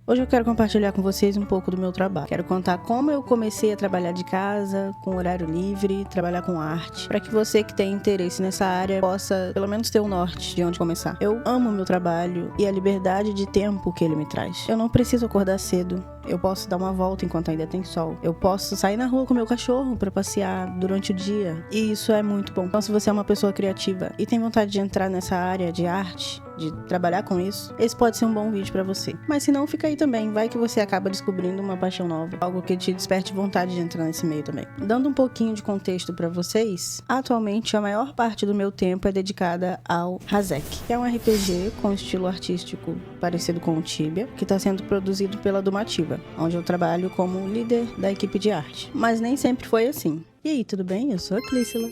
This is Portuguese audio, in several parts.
Hoje eu quero compartilhar com vocês um pouco do meu trabalho. Quero contar como eu comecei a trabalhar de casa, com horário livre, trabalhar com arte, para que você que tem interesse nessa área possa pelo menos ter um norte de onde começar. Eu amo o meu trabalho e a liberdade de tempo que ele me traz. Eu não preciso acordar cedo. Eu posso dar uma volta enquanto ainda tem sol. Eu posso sair na rua com meu cachorro para passear durante o dia. E isso é muito bom. Então, se você é uma pessoa criativa e tem vontade de entrar nessa área de arte, de trabalhar com isso, esse pode ser um bom vídeo para você. Mas se não, fica aí também. Vai que você acaba descobrindo uma paixão nova. Algo que te desperte vontade de entrar nesse meio também. Dando um pouquinho de contexto para vocês, atualmente a maior parte do meu tempo é dedicada ao Razek, que é um RPG com estilo artístico parecido com o Tibia, que está sendo produzido pela Dumativa, onde eu trabalho como líder da equipe de arte. Mas nem sempre foi assim. E aí, tudo bem? Eu sou a Clícila.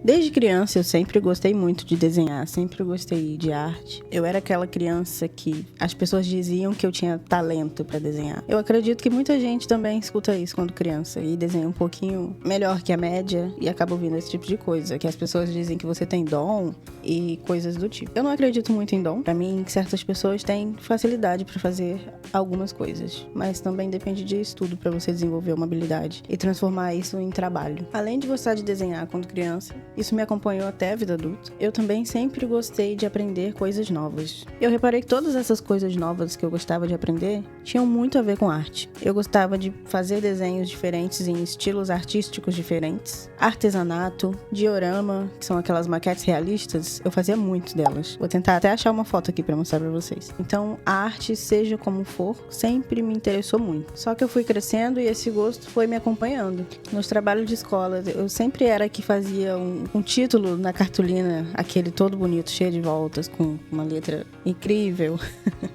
Desde criança eu sempre gostei muito de desenhar, sempre gostei de arte. Eu era aquela criança que as pessoas diziam que eu tinha talento para desenhar. Eu acredito que muita gente também escuta isso quando criança e desenha um pouquinho melhor que a média e acaba ouvindo esse tipo de coisa, que as pessoas dizem que você tem dom e coisas do tipo. Eu não acredito muito em dom. Para mim, certas pessoas têm facilidade para fazer algumas coisas, mas também depende de estudo para você desenvolver uma habilidade e transformar isso em trabalho. Além de gostar de desenhar quando criança, isso me acompanhou até a vida adulta. Eu também sempre gostei de aprender coisas novas. Eu reparei que todas essas coisas novas que eu gostava de aprender tinham muito a ver com arte. Eu gostava de fazer desenhos diferentes em estilos artísticos diferentes. Artesanato, diorama, que são aquelas maquetes realistas, eu fazia muito delas. Vou tentar até achar uma foto aqui para mostrar para vocês. Então, a arte, seja como for, sempre me interessou muito. Só que eu fui crescendo e esse gosto foi me acompanhando. Nos trabalhos de escola, eu sempre era a que fazia um título na cartolina, aquele todo bonito, cheio de voltas, com uma letra incrível.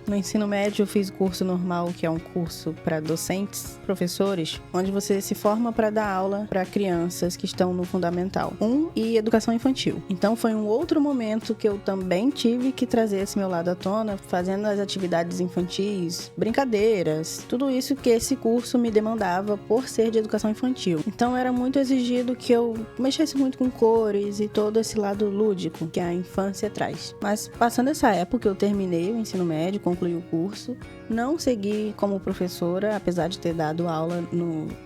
No ensino médio eu fiz o curso normal, que é um curso para docentes, professores, onde você se forma para dar aula para crianças que estão no Fundamental 1 e Educação Infantil. Então foi um outro momento que eu também tive que trazer esse meu lado à tona, fazendo as atividades infantis, brincadeiras, tudo isso que esse curso me demandava por ser de educação infantil. Então era muito exigido que eu mexesse muito com cores e todo esse lado lúdico que a infância traz. Mas passando essa época, eu terminei o ensino médio, concluí o curso, não segui como professora, apesar de ter dado aula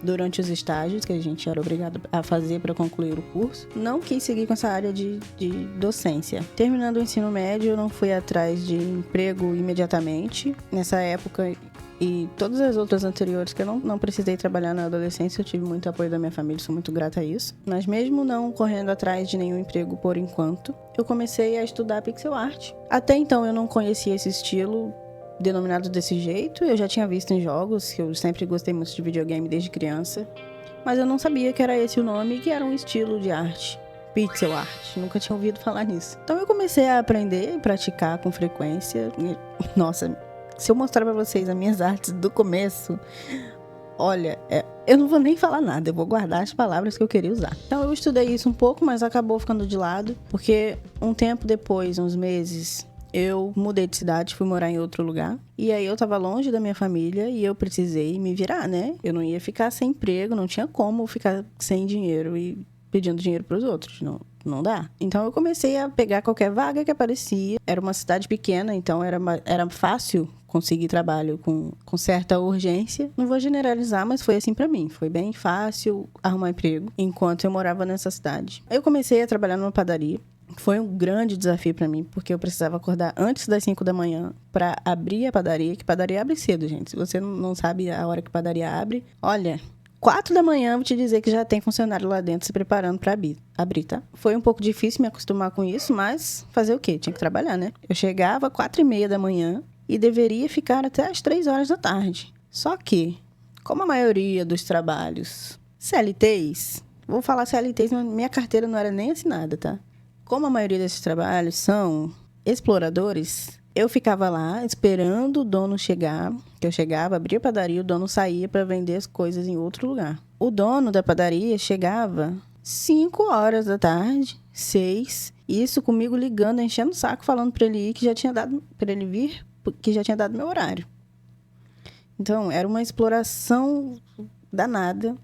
durante os estágios que a gente era obrigado a fazer para concluir o curso. Não quis seguir com essa área de docência. Terminando o ensino médio, eu não fui atrás de emprego imediatamente. Nessa época e todas as outras anteriores que eu não precisei trabalhar na adolescência, eu tive muito apoio da minha família, sou muito grata a isso. Mas mesmo não correndo atrás de nenhum emprego por enquanto, eu comecei a estudar pixel art. Até então eu não conhecia esse estilo denominado desse jeito, eu já tinha visto em jogos, que eu sempre gostei muito de videogame desde criança, mas eu não sabia que era esse o nome e que era um estilo de arte. Pixel art, nunca tinha ouvido falar nisso. Então eu comecei a aprender e praticar com frequência. Nossa, se eu mostrar pra vocês as minhas artes do começo, olha, eu não vou nem falar nada, eu vou guardar as palavras que eu queria usar. Então eu estudei isso um pouco, mas acabou ficando de lado, porque um tempo depois, uns meses, eu mudei de cidade, fui morar em outro lugar. E aí eu tava longe da minha família e eu precisei me virar, né? Eu não ia ficar sem emprego, não tinha como ficar sem dinheiro e pedindo dinheiro pros outros, não dá. Então eu comecei a pegar qualquer vaga que aparecia. Era uma cidade pequena, então era fácil conseguir trabalho com certa urgência. Não vou generalizar, mas foi assim pra mim. Foi bem fácil arrumar emprego enquanto eu morava nessa cidade. Aí eu comecei a trabalhar numa padaria. Foi um grande desafio pra mim, porque eu precisava acordar antes das 5 da manhã pra abrir a padaria, que padaria abre cedo, gente. Se você não sabe a hora que padaria abre, olha, 4 da manhã, vou te dizer que já tem funcionário lá dentro se preparando pra abrir, tá? Foi um pouco difícil me acostumar com isso, mas fazer o quê? Tinha que trabalhar, né? Eu chegava 4:30 da manhã e deveria ficar até as 3 horas da tarde. Só que, como a maioria dos trabalhos CLTs, vou falar CLTs, mas minha carteira não era nem assinada, tá? Como a maioria desses trabalhos são exploradores, eu ficava lá esperando o dono chegar, que eu chegava, abria a padaria, o dono saía para vender as coisas em outro lugar. O dono da padaria chegava 5 horas da tarde, 6, isso comigo ligando, enchendo o saco, falando para ele ir, que já tinha dado para ele vir, que já tinha dado meu horário. Então, era uma exploração danada.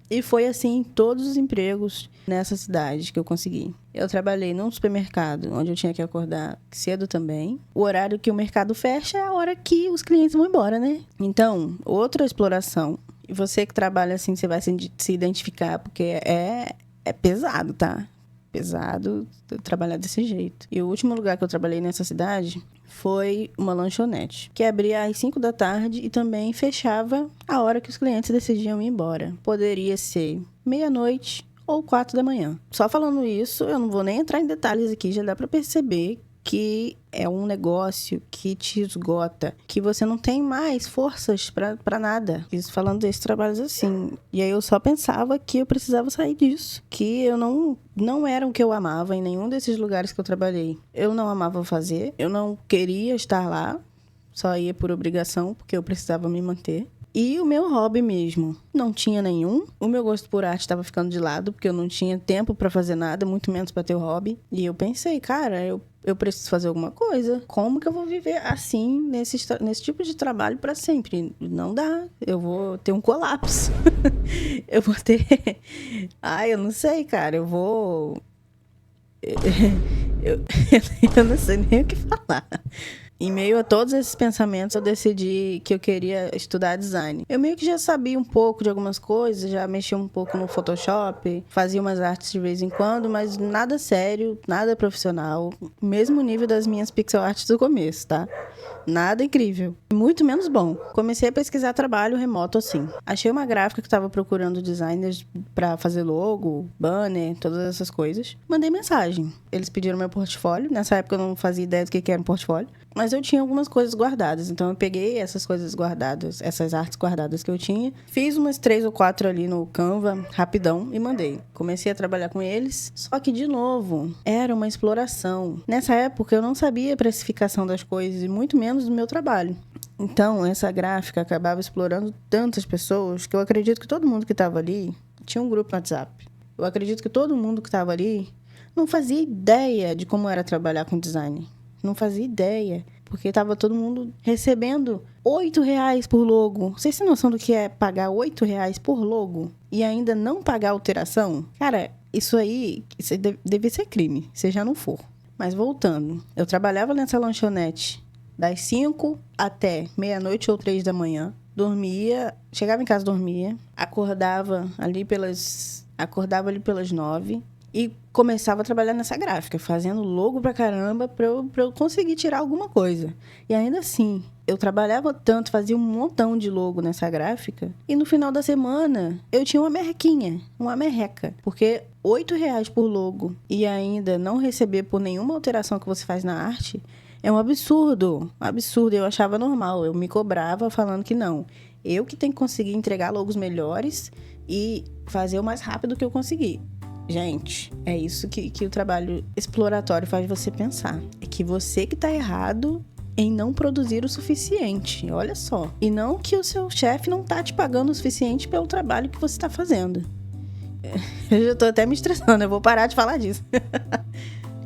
E foi assim em todos os empregos. nessa cidade que eu consegui. Eu trabalhei num supermercado, onde eu tinha que acordar cedo também. O horário que o mercado fecha é a hora que os clientes vão embora, né? Então, outra exploração. E você que trabalha assim, você vai se identificar, porque é pesado, tá? Pesado trabalhar desse jeito. E o último lugar que eu trabalhei nessa cidade foi uma lanchonete, que abria às 5 da tarde e também fechava a hora que os clientes decidiam ir embora. Poderia ser meia-noite ou 4 da manhã. Só falando isso, eu não vou nem entrar em detalhes aqui, já dá pra perceber que é um negócio que te esgota, que você não tem mais forças pra nada. Isso falando desses trabalhos assim. E aí eu só pensava que eu precisava sair disso, que eu não era o que eu amava em nenhum desses lugares que eu trabalhei. Eu não amava fazer, eu não queria estar lá, só ia por obrigação, porque eu precisava me manter. E o meu hobby mesmo, não tinha nenhum. O meu gosto por arte estava ficando de lado, porque eu não tinha tempo para fazer nada, muito menos para ter o hobby. E eu pensei, cara, eu preciso fazer alguma coisa. Como que eu vou viver assim, nesse tipo de trabalho para sempre? Não dá. Eu vou ter um colapso. Eu vou ter... Ai, eu não sei, cara. Eu vou... eu não sei nem o que falar. Em meio a todos esses pensamentos, eu decidi que eu queria estudar design. Eu meio que já sabia um pouco de algumas coisas, já mexia um pouco no Photoshop, fazia umas artes de vez em quando, mas nada sério, nada profissional. Mesmo nível das minhas pixel arts do começo, tá? Nada incrível. Muito menos bom. Comecei a pesquisar trabalho remoto assim. Achei uma gráfica que estava procurando designers para fazer logo, banner, todas essas coisas. Mandei mensagem. Eles pediram meu portfólio. Nessa época eu não fazia ideia do que era um portfólio. Mas eu tinha algumas coisas guardadas. Então eu peguei essas coisas guardadas, essas artes guardadas que eu tinha. Fiz umas 3 ou 4 ali no Canva, rapidão, e mandei. Comecei a trabalhar com eles. Só que, de novo, era uma exploração. Nessa época eu não sabia a precificação das coisas, e muito menos do meu trabalho. Então, essa gráfica acabava explorando tantas pessoas que eu acredito que todo mundo que estava ali tinha um grupo no WhatsApp. Eu acredito que todo mundo que estava ali não fazia ideia de como era trabalhar com design. Não fazia ideia, porque estava todo mundo recebendo R$8 por logo. Vocês têm noção do que é pagar R$8 por logo e ainda não pagar alteração? Cara, isso deve ser crime, se já não for. Mas voltando, eu trabalhava nessa lanchonete das 5 até meia-noite ou 3 da manhã. Dormia, chegava em casa, dormia, acordava ali pelas 9 e começava a trabalhar nessa gráfica, fazendo logo pra caramba pra eu conseguir tirar alguma coisa. E ainda assim, eu trabalhava tanto, fazia um montão de logo nessa gráfica, e no final da semana eu tinha uma merreca. Porque R$8 por logo e ainda não receber por nenhuma alteração que você faz na arte é um absurdo. Eu achava normal, eu me cobrava falando que não. Eu que tenho que conseguir entregar logos melhores e fazer o mais rápido que eu conseguir. Gente, é isso que o trabalho exploratório faz você pensar. É que você que tá errado em não produzir o suficiente, olha só. E não que o seu chefe não tá te pagando o suficiente pelo trabalho que você tá fazendo. Eu já tô até me estressando, eu vou parar de falar disso.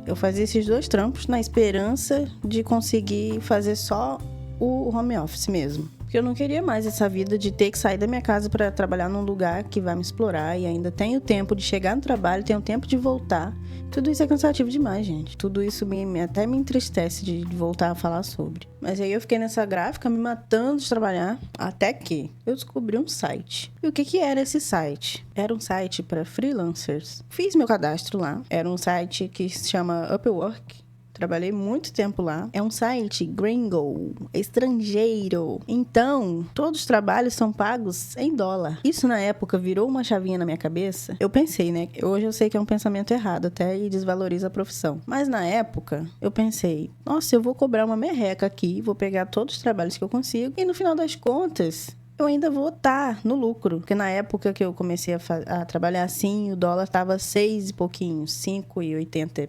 Eu fazia esses 2 trampos na esperança de conseguir fazer só o home office mesmo. Porque eu não queria mais essa vida de ter que sair da minha casa para trabalhar num lugar que vai me explorar e ainda tenho tempo de chegar no trabalho, tenho tempo de voltar. Tudo isso é cansativo demais, gente. Tudo isso até me entristece de voltar a falar sobre. Mas aí eu fiquei nessa gráfica me matando de trabalhar, até que eu descobri um site. E o que era esse site? Era um site para freelancers. Fiz meu cadastro lá. Era um site que se chama Upwork. Trabalhei muito tempo lá. É um site gringo, estrangeiro. Então, todos os trabalhos são pagos em dólar. Isso, na época, virou uma chavinha na minha cabeça. Eu pensei, né? Hoje eu sei que é um pensamento errado até e desvaloriza a profissão. Mas, na época, eu pensei, nossa, eu vou cobrar uma merreca aqui, vou pegar todos os trabalhos que eu consigo e, no final das contas, eu ainda vou estar no lucro. Porque na época que eu comecei a trabalhar assim, o dólar estava 6 e pouquinho, 5,80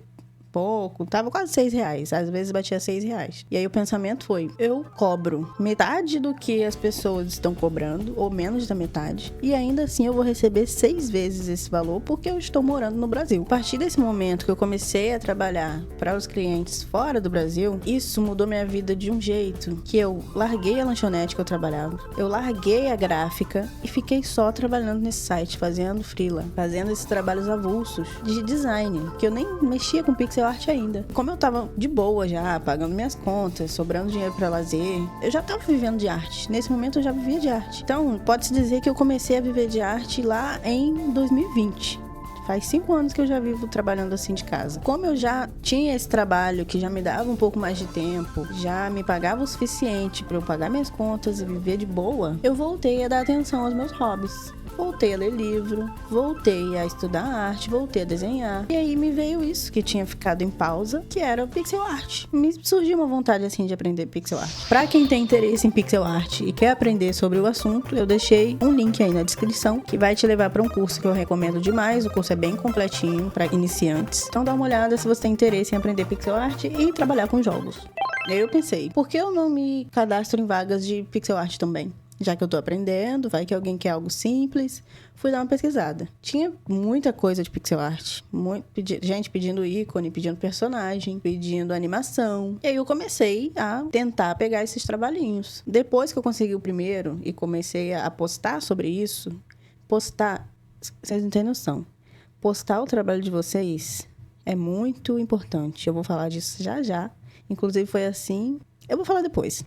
pouco, tava quase R$6. Às vezes batia R$6. E aí o pensamento foi, eu cobro metade do que as pessoas estão cobrando, ou menos da metade, e ainda assim eu vou receber 6 vezes esse valor porque eu estou morando no Brasil. A partir desse momento que eu comecei a trabalhar para os clientes fora do Brasil, isso mudou minha vida de um jeito que eu larguei a lanchonete que eu trabalhava, eu larguei a gráfica e fiquei só trabalhando nesse site, fazendo freela, fazendo esses trabalhos avulsos de design, que eu nem mexia com pixel art ainda. Como eu tava de boa já, pagando minhas contas, sobrando dinheiro para lazer, eu já tava vivendo de arte. Nesse momento eu já vivia de arte. Então, pode-se dizer que eu comecei a viver de arte lá em 2020. Faz 5 anos que eu já vivo trabalhando assim de casa. Como eu já tinha esse trabalho que já me dava um pouco mais de tempo, já me pagava o suficiente para eu pagar minhas contas e viver de boa, eu voltei a dar atenção aos meus hobbies. Voltei a ler livro, voltei a estudar arte, voltei a desenhar. E aí me veio isso que tinha ficado em pausa, que era o pixel art. Me surgiu uma vontade assim de aprender pixel art. Pra quem tem interesse em pixel art e quer aprender sobre o assunto, eu deixei um link aí na descrição que vai te levar para um curso que eu recomendo demais. O curso é bem completinho para iniciantes. Então dá uma olhada se você tem interesse em aprender pixel art e trabalhar com jogos. E aí eu pensei, por que eu não me cadastro em vagas de pixel art também? Já que eu tô aprendendo, vai que alguém quer algo simples. Fui dar uma pesquisada. Tinha muita coisa de pixel art. Gente pedindo ícone, pedindo personagem, pedindo animação. E aí eu comecei a tentar pegar esses trabalhinhos. Depois que eu consegui o primeiro e comecei a postar sobre isso, vocês não têm noção. Postar o trabalho de vocês é muito importante. Eu vou falar disso já já. Inclusive foi assim. Eu vou falar depois.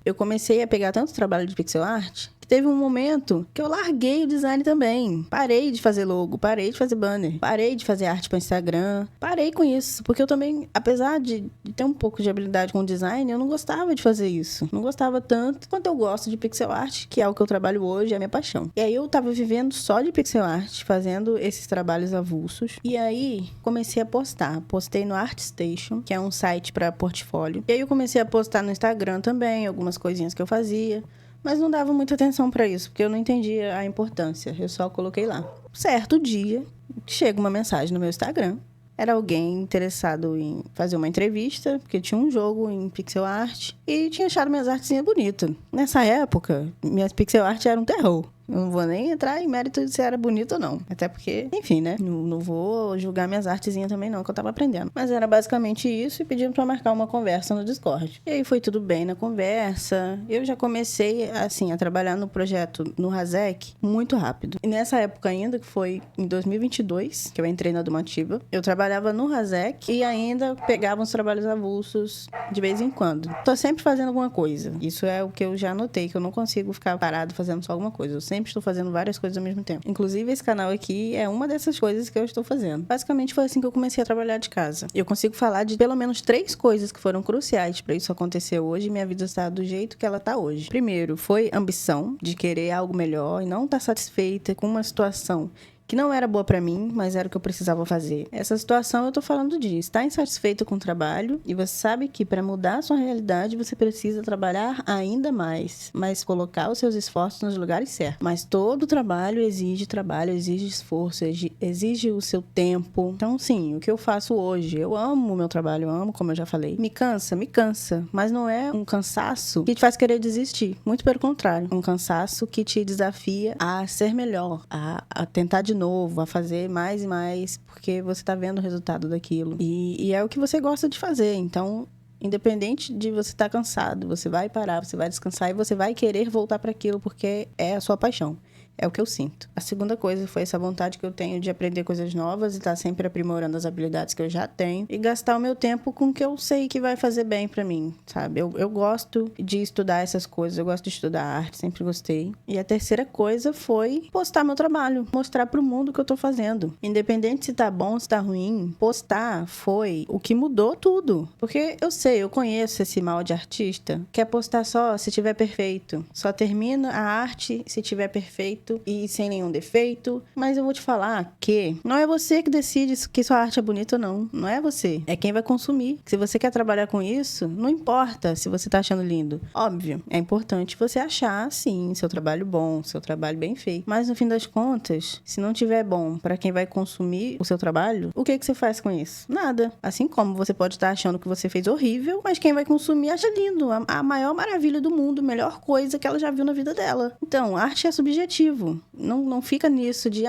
Eu comecei a pegar tanto trabalho de pixel art que teve um momento que eu larguei o design também. Parei de fazer logo, parei de fazer banner, parei de fazer arte para Instagram. Parei com isso, porque eu também, apesar de ter um pouco de habilidade com design, eu não gostava de fazer isso. Não gostava tanto quanto eu gosto de pixel art, que é o que eu trabalho hoje, é a minha paixão. E aí eu tava vivendo só de pixel art, fazendo esses trabalhos avulsos. E aí comecei a postar. Postei no ArtStation, que é um site para portfólio. E aí eu comecei a postar no Instagram também, algumas coisinhas que eu fazia. Mas não dava muita atenção para isso, porque eu não entendia a importância. Eu só coloquei lá. Certo dia, chega uma mensagem no meu Instagram. Era alguém interessado em fazer uma entrevista, porque tinha um jogo em pixel art e tinha achado minhas artezinhas bonitas. Nessa época, minhas pixel art eram um terror. Eu não vou nem entrar em mérito de se era bonito ou não. Até porque, enfim, né? Não vou julgar minhas artezinhas também não, que eu tava aprendendo. Mas era basicamente isso e pedindo pra marcar uma conversa no Discord. E aí foi tudo bem na conversa. Eu já comecei, assim, a trabalhar no projeto no Razek muito rápido. E nessa época ainda, que foi em 2022, que eu entrei na Domativa, eu trabalhava no Razek e ainda pegava uns trabalhos avulsos de vez em quando. Tô sempre fazendo alguma coisa. Isso é o que eu já notei, que eu não consigo ficar parado fazendo só alguma coisa. Eu sempre estou fazendo várias coisas ao mesmo tempo. Inclusive, esse canal aqui é uma dessas coisas que eu estou fazendo. Basicamente, foi assim que eu comecei a trabalhar de casa. Eu consigo falar de pelo menos 3 coisas que foram cruciais para isso acontecer hoje e minha vida está do jeito que ela está hoje. Primeiro, foi ambição de querer algo melhor e não estar satisfeita com uma situação que não era boa pra mim, mas era o que eu precisava fazer. Essa situação eu tô falando de estar insatisfeito com o trabalho e você sabe que para mudar a sua realidade você precisa trabalhar ainda mais, mas colocar os seus esforços nos lugares certos. Mas todo trabalho, exige esforço, exige o seu tempo. Então, sim, o que eu faço hoje, eu amo o meu trabalho, eu amo, como eu já falei. Me cansa, mas não é um cansaço que te faz querer desistir. Muito pelo contrário, um cansaço que te desafia a ser melhor, a tentar de novo, a fazer mais e mais, porque você tá vendo o resultado daquilo. E é o que você gosta de fazer. Então, independente de você estar cansado, você vai parar, você vai descansar e você vai querer voltar para aquilo porque é a sua paixão. É o que eu sinto. A segunda coisa foi essa vontade que eu tenho de aprender coisas novas e estar sempre aprimorando as habilidades que eu já tenho e gastar o meu tempo com o que eu sei que vai fazer bem pra mim, sabe? Eu gosto de estudar essas coisas, eu gosto de estudar arte, sempre gostei. E a terceira coisa foi postar meu trabalho, mostrar pro mundo o que eu tô fazendo. Independente se tá bom, se tá ruim, postar foi o que mudou tudo. Porque eu conheço esse mal de artista, quer postar só se tiver perfeito. Só termina a arte se tiver perfeito. perfeito e sem nenhum defeito, mas eu vou te falar que não é você que decide que sua arte é bonita ou não. Não é você. É quem vai consumir. Se você quer trabalhar com isso, não importa se você tá achando lindo. Óbvio, é importante você achar, sim, seu trabalho bom, seu trabalho bem feito. Mas no fim das contas, se não tiver bom para quem vai consumir o seu trabalho, o que você faz com isso? Nada. Assim como você pode estar achando que você fez horrível, mas quem vai consumir acha lindo. A maior maravilha do mundo, a melhor coisa que ela já viu na vida dela. Então, arte é subjetivo. Não fica nisso de,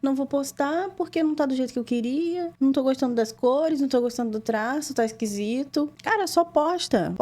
não vou postar porque não tá do jeito que eu queria, não tô gostando das cores, não tô gostando do traço, tá esquisito. Cara, só posta,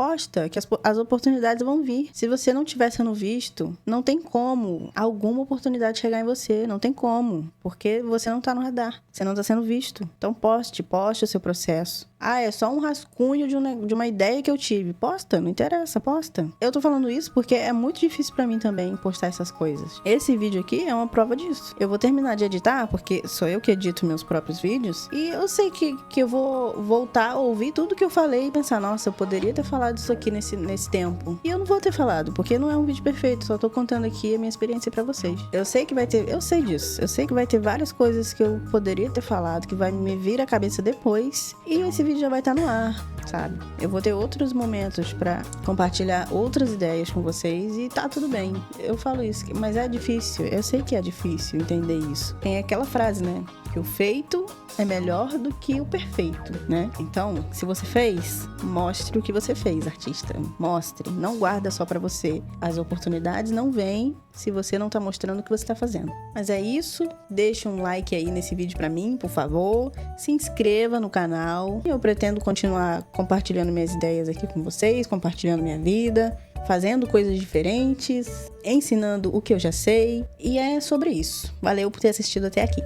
que as oportunidades vão vir. Se você não estiver sendo visto, não tem como alguma oportunidade chegar em você, não tem como, porque você não tá no radar, você não tá sendo visto. Então poste o seu processo. É só um rascunho de uma ideia que eu tive. Posta, não interessa, posta. Eu tô falando isso porque é muito difícil pra mim também postar essas coisas. Esse vídeo aqui é uma prova disso. Eu vou terminar de editar, porque sou eu que edito meus próprios vídeos, e eu sei que eu vou voltar a ouvir tudo que eu falei e pensar, nossa, eu poderia ter falado isso aqui nesse tempo. E eu não vou ter falado, porque não é um vídeo perfeito, só tô contando aqui a minha experiência pra vocês. Eu sei disso. Eu sei que vai ter várias coisas que eu poderia ter falado, que vai me vir à cabeça depois, e esse vídeo já vai estar no ar, sabe? Eu vou ter outros momentos pra compartilhar outras ideias com vocês e tá tudo bem. Eu falo isso, mas é difícil. Eu sei que é difícil entender isso. Tem aquela frase, né? Que o feito é melhor do que o perfeito, né? Então, se você fez, mostre o que você fez, artista. Mostre, não guarda só pra você. As oportunidades não vêm se você não tá mostrando o que você tá fazendo. Mas é isso, deixa um like aí nesse vídeo pra mim, por favor. Se inscreva no canal. Eu pretendo continuar compartilhando minhas ideias aqui com vocês, compartilhando minha vida, fazendo coisas diferentes, ensinando o que eu já sei. E é sobre isso. Valeu por ter assistido até aqui.